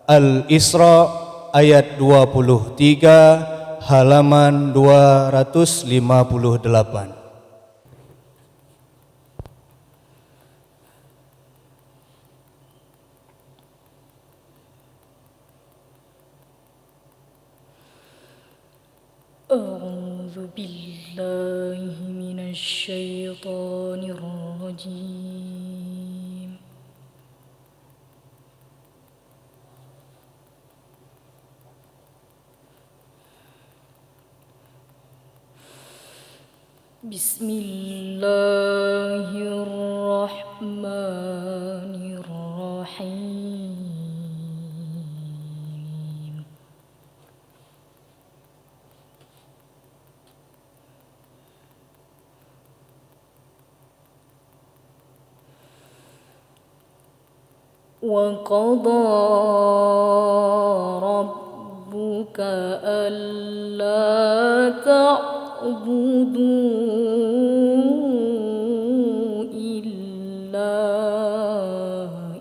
Al-Isra ayat 23 halaman 258. أعوذ بالله من الشيطان الرجيم. بسم الله الرحمن الرحيم. وقضى ربك ألا تعبدوا إلا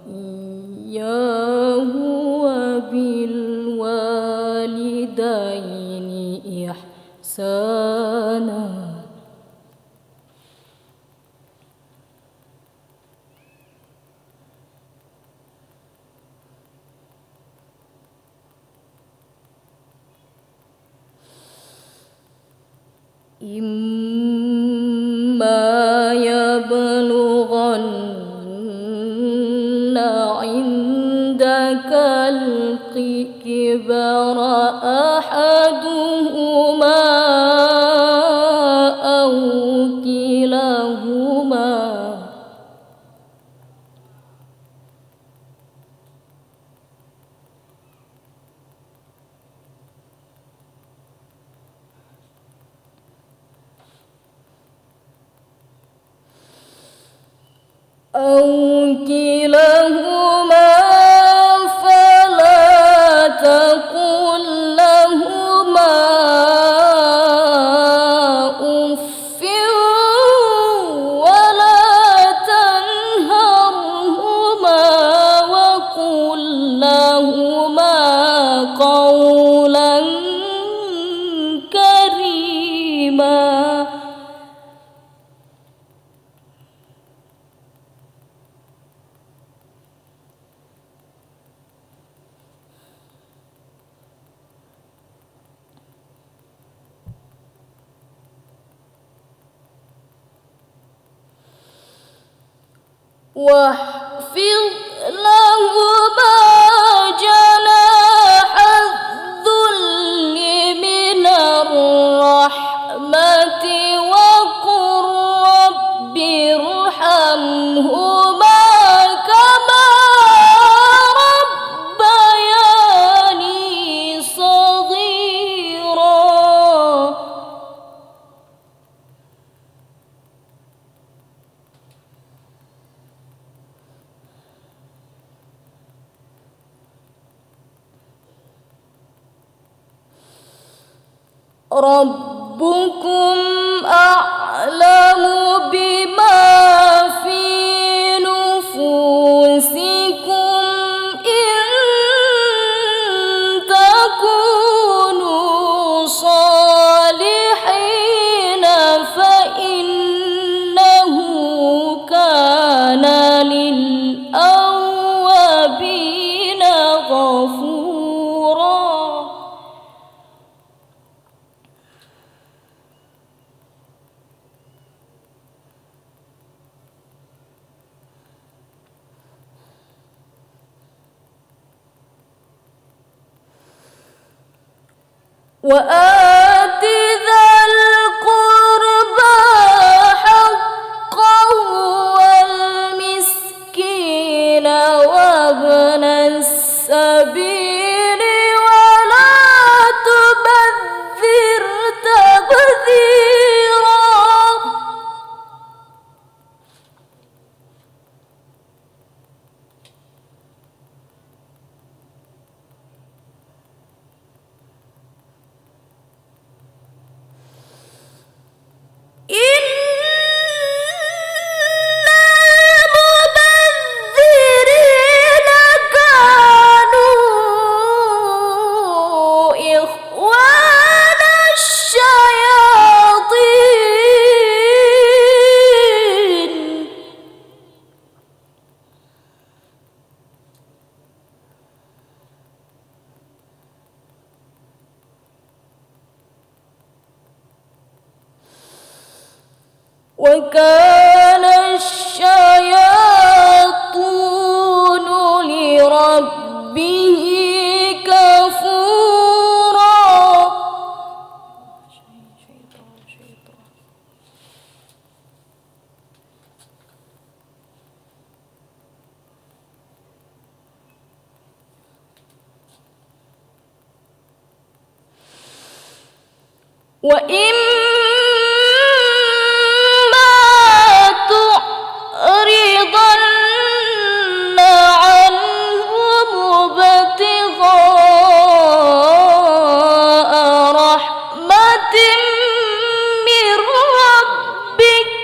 إياه وبالوالدين إحسانا. إما يبلغن عندك الكبر أحدهما أو كلاهما فلا تقل لهما أف ولا تنهرهما وقل لهما قولا كريما. واخفض لهما جناح الذل من الرحمة وقل رب ارحمهما كما ربياني صغيرا. ربكم أعلم بما في نفوسكم إن تكونوا صالحين فإنه كان للأوابين غفورا. وآت ذا القربى حقه والمسكين وابن السبيل ولا تبذر تبذيرا. المبذرين كانوا وكان الشياطين لربه كفورا. وإما تعرضن عنهم ابتغاء رحمة من ربك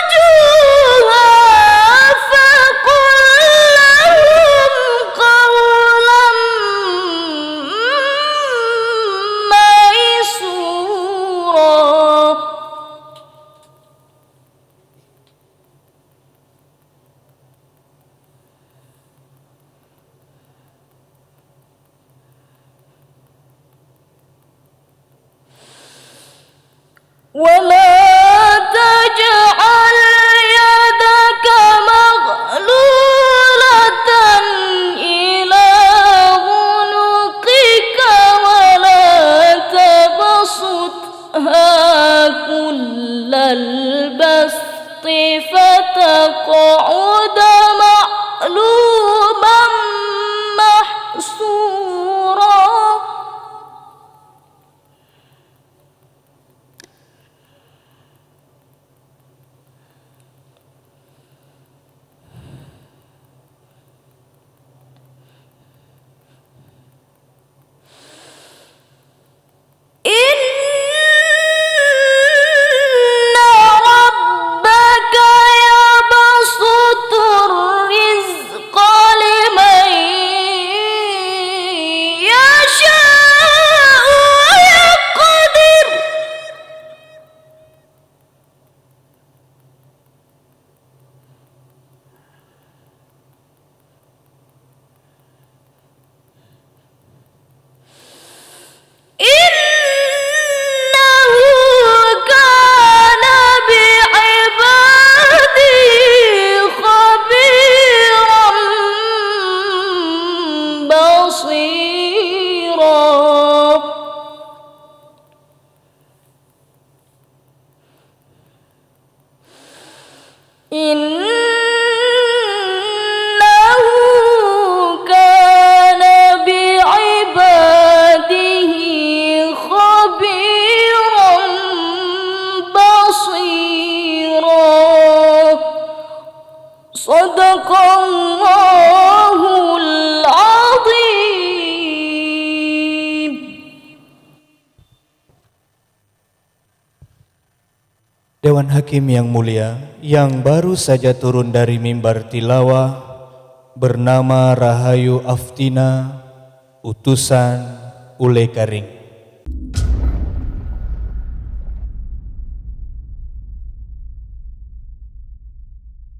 ترجوها فقل لهم قولا ميسورا. ولا تجعل يدك مغلولة إلى عنقك ولا تبسطها كل البسط فتقعد ملوما محسورا. ربك يبسط الرزق لمن يشاء ويقدر إنه كان بعباده خبيرا بصيرا. إنه كان بعباده خبيرا بصيرا. صدق الله العظيم. Dewan Hakim yang mulia, yang baru saja turun dari mimbar tilawah, bernama Rahayu Aftina, utusan Ule Karing.